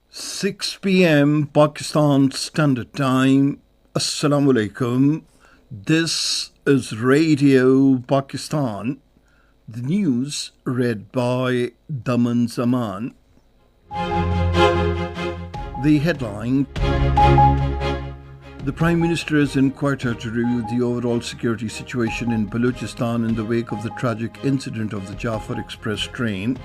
Six p.m. Pakistan Standard Time. Assalamu alaikum. This is Radio Pakistan. The news read by Daman Zaman. The headline: The Prime Minister is in Quetta to review the overall security situation in Balochistan in the wake of the tragic incident of the Jafar Express train.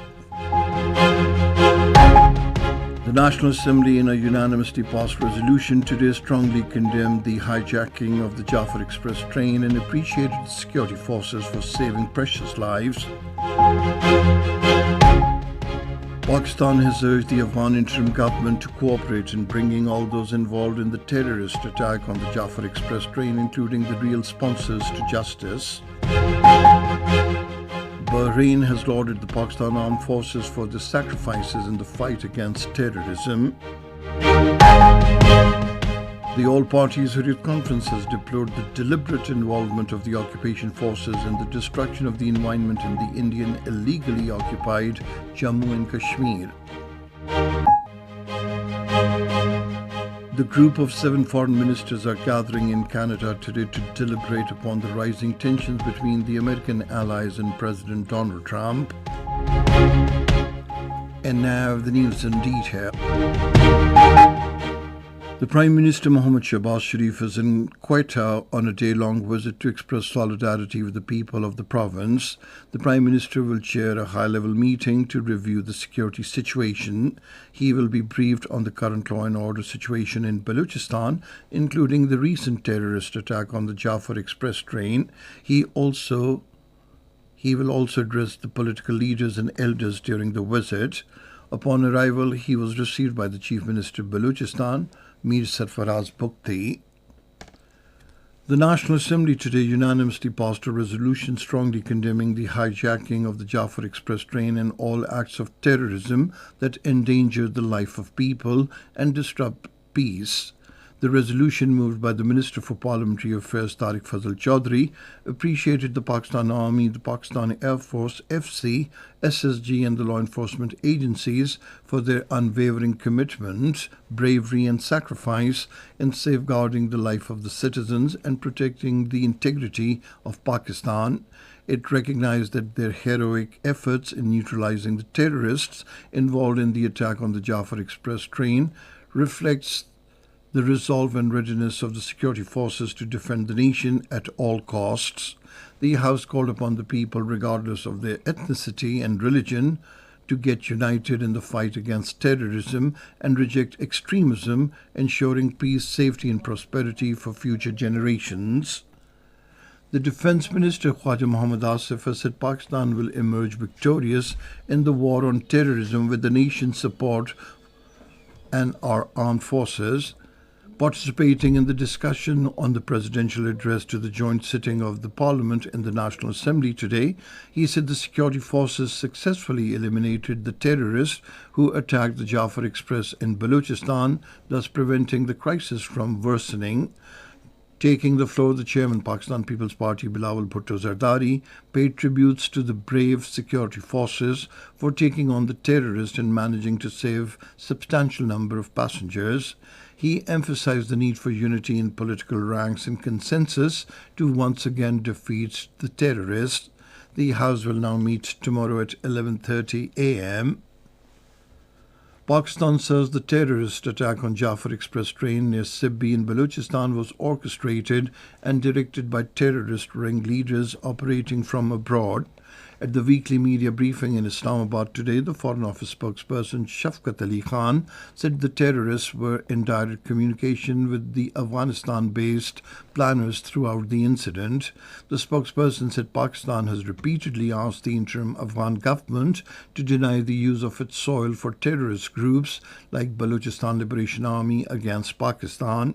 The National Assembly, in a unanimously passed resolution today, strongly condemned the hijacking of the Jafar Express train and appreciated the security forces for saving precious lives. Pakistan has urged the Afghan interim government to cooperate in bringing all those involved in the terrorist attack on the Jafar Express train, including the real sponsors, to justice. Bahrain has lauded the Pakistan Armed Forces for their sacrifices in the fight against terrorism. The All Parties Hurriyat Conference has deplored the deliberate involvement of the occupation forces in the destruction of the environment in the Indian illegally occupied Jammu and Kashmir. The group of 7 foreign ministers are gathering in Canada today to deliberate upon the rising tensions between the American allies and President Donald Trump. And now the news in detail. The Prime Minister Mohammad Shahbaz Sharif is in Quetta on a day-long visit to express solidarity with the people of the province. The Prime Minister will chair a high-level meeting to review the security situation. He will be briefed on the current law and order situation in Balochistan, including the recent terrorist attack on the Jafar Express train. He will also address the political leaders and elders during the visit. Upon arrival, he was received by the Chief Minister of Balochistan, Mir Sarfaraz Bukti. The National Assembly today unanimously passed a resolution strongly condemning the hijacking of the Jafar Express train and all acts of terrorism that endanger the life of people and disrupt peace. The resolution, moved by the Minister for Parliamentary Affairs Tariq Fazal Chaudhry, appreciated the Pakistan Army, the Pakistan Air Force, FC, SSG and the law enforcement agencies for their unwavering commitment, bravery and sacrifice in safeguarding the life of the citizens and protecting the integrity of Pakistan. It recognized that their heroic efforts in neutralizing the terrorists involved in the attack on the Jafar Express train reflects the resolve and readiness of the security forces to defend the nation at all costs. The House called upon the people, regardless of their ethnicity and religion, to get united in the fight against terrorism and reject extremism, ensuring peace, safety and prosperity for future generations. The Defence Minister Khwaja Mohammad Asif has said Pakistan will emerge victorious in the war on terrorism with the nation's support and our armed forces. Participating in the discussion on the presidential address to the joint sitting of the Parliament in the National Assembly today, he said the security forces successfully eliminated the terrorists who attacked the Jafar Express in Balochistan, thus preventing the crisis from worsening. Taking the floor, the chairman, Pakistan People's Party, Bilawal Bhutto Zardari, paid tributes to the brave security forces for taking on the terrorists and managing to save a substantial number of passengers. He emphasized the need for unity in political ranks and consensus to once again defeat the terrorists. The House will now meet tomorrow at 11:30 a.m. Pakistan says the terrorist attack on Jafar Express train near Sibbi in Balochistan was orchestrated and directed by terrorist ringleaders operating from abroad. At the weekly media briefing in Islamabad today, the Foreign Office spokesperson Shafqat Ali Khan said the terrorists were in direct communication with the Afghanistan-based planners throughout the incident. The spokesperson said Pakistan has repeatedly asked the interim Afghan government to deny the use of its soil for terrorist groups like Balochistan Liberation Army against Pakistan.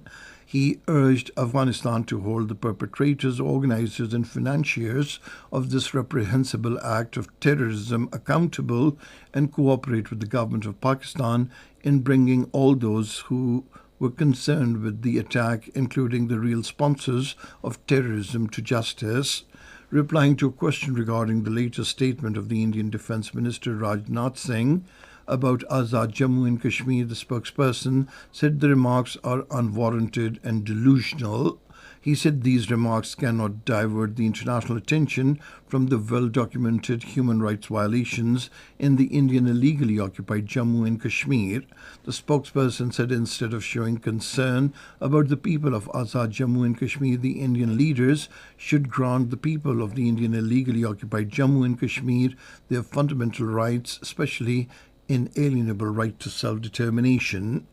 He urged Afghanistan to hold the perpetrators, organizers, and financiers of this reprehensible act of terrorism accountable and cooperate with the government of Pakistan in bringing all those who were concerned with the attack, including the real sponsors of terrorism, to justice. Replying to a question regarding the latest statement of the Indian Defence Minister Rajnath Singh about Azad Jammu and Kashmir, the spokesperson said the remarks are unwarranted and delusional. He said these remarks cannot divert the international attention from the well-documented human rights violations in the Indian illegally occupied Jammu and Kashmir. The spokesperson said instead of showing concern about the people of Azad Jammu and Kashmir, the Indian leaders should grant the people of the Indian illegally occupied Jammu and Kashmir their fundamental rights, especially inalienable right to self-determination.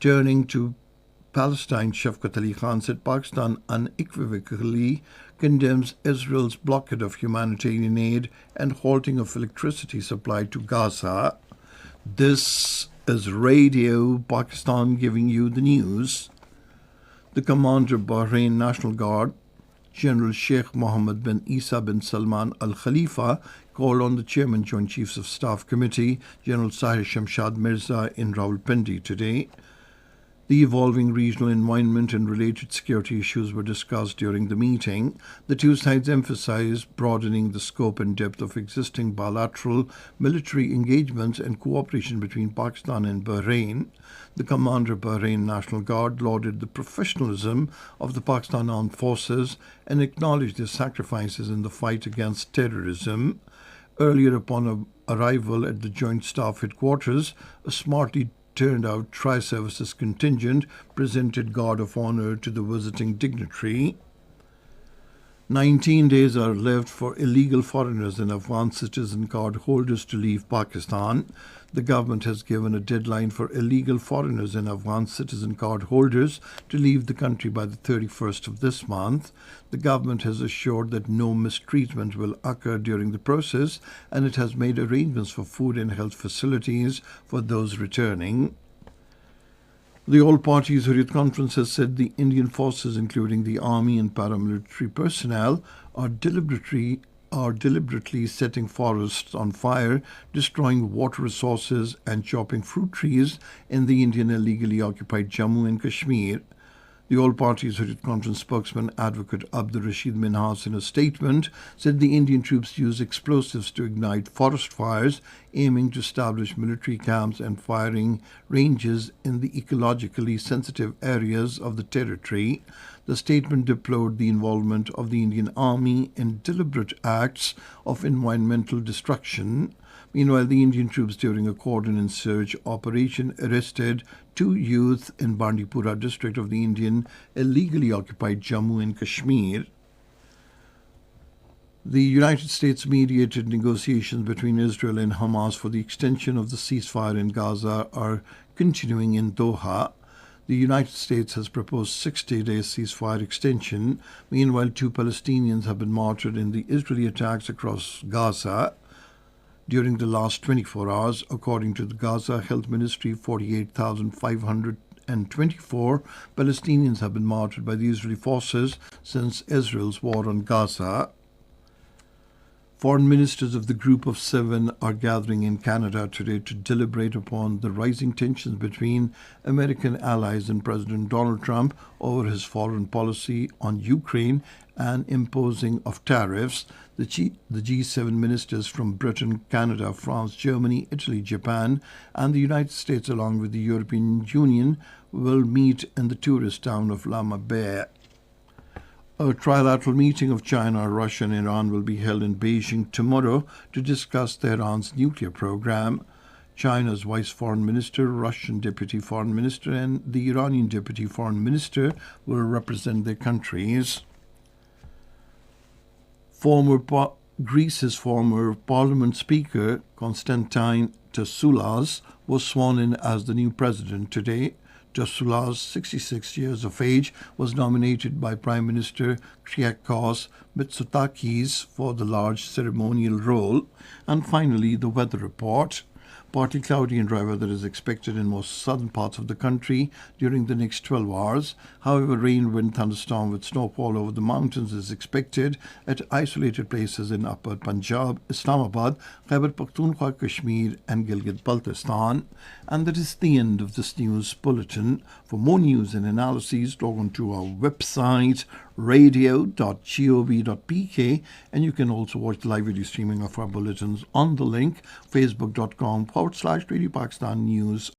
Turning to Palestine, Shafqat Ali Khan said Pakistan unequivocally condemns Israel's blockade of humanitarian aid and halting of electricity supply to Gaza. This is Radio Pakistan giving you the news. The commander of Bahrain National Guard, General Sheikh Mohammed bin Isa bin Salman Al Khalifa, called on the Chairman Joint Chiefs of Staff Committee, General Sahir Shamshad Mirza, in Rawalpindi today. The evolving regional environment and related security issues were discussed during the meeting. The two sides emphasized broadening the scope and depth of existing bilateral military engagements and cooperation between Pakistan and Bahrain. The commander of Bahrain National Guard lauded the professionalism of the Pakistan Armed Forces and acknowledged their sacrifices in the fight against terrorism. Earlier, upon arrival at the Joint Staff Headquarters, a smartly turned out Tri-Services contingent presented Guard of Honor to the visiting dignitary. 19 days are left for illegal foreigners and Afghan citizen card holders to leave Pakistan. The government has given a deadline for illegal foreigners and Afghan citizen card holders to leave the country by the 31st of this month. The government has assured that no mistreatment will occur during the process, and it has made arrangements for food and health facilities for those returning. The All Parties Hurriyat Conference has said the Indian forces, including the army and paramilitary personnel, are deliberately setting forests on fire, destroying water resources and chopping fruit trees in the Indian illegally occupied Jammu and Kashmir. The All Parties Hurriyat Conference spokesman, Advocate Abdul Rashid Minhas, in a statement said the Indian troops use explosives to ignite forest fires, aiming to establish military camps and firing ranges in the ecologically sensitive areas of the territory. The statement deplored the involvement of the Indian Army in deliberate acts of environmental destruction. Meanwhile, the Indian troops, during a coordinated search operation, arrested 2 youth in Bandipora district of the Indian illegally occupied Jammu and Kashmir. The United States mediated negotiations between Israel and Hamas for the extension of the ceasefire in Gaza are continuing in Doha. The United States has proposed 60-day ceasefire extension. Meanwhile, 2 Palestinians have been martyred in the Israeli attacks across Gaza during the last 24 hours. According to the Gaza Health Ministry, 48,524 Palestinians have been martyred by the Israeli forces since Israel's war on Gaza. Foreign ministers of the Group of Seven are gathering in Canada today to deliberate upon the rising tensions between American allies and President Donald Trump over his foreign policy on Ukraine and imposing of tariffs. The G7 ministers from Britain, Canada, France, Germany, Italy, Japan, and the United States, along with the European Union, will meet in the tourist town of Lama Bay. A trilateral meeting of China, Russia, and Iran will be held in Beijing tomorrow to discuss Tehran's nuclear program. China's Vice Foreign Minister, Russian Deputy Foreign Minister, and the Iranian Deputy Foreign Minister will represent their countries. Greece's former Parliament Speaker, Konstantin Tsoulas, was sworn in as the new president today. Tsoulas, 66 years of age, was nominated by Prime Minister Kyriakos Mitsotakis for the large ceremonial role. And finally, the weather report. Partly cloudy and dry weather is expected in most southern parts of the country during the next 12 hours. However, rain, wind, thunderstorm with snowfall over the mountains is expected at isolated places in Upper Punjab, Islamabad, Khyber Pakhtunkhwa, Kashmir, and Gilgit-Baltistan. And that is the end of this news bulletin. For more news and analyses, log on to our website radio.gov.pk, and you can also watch the live video streaming of our bulletins on the link facebook.com/Radio Pakistan News.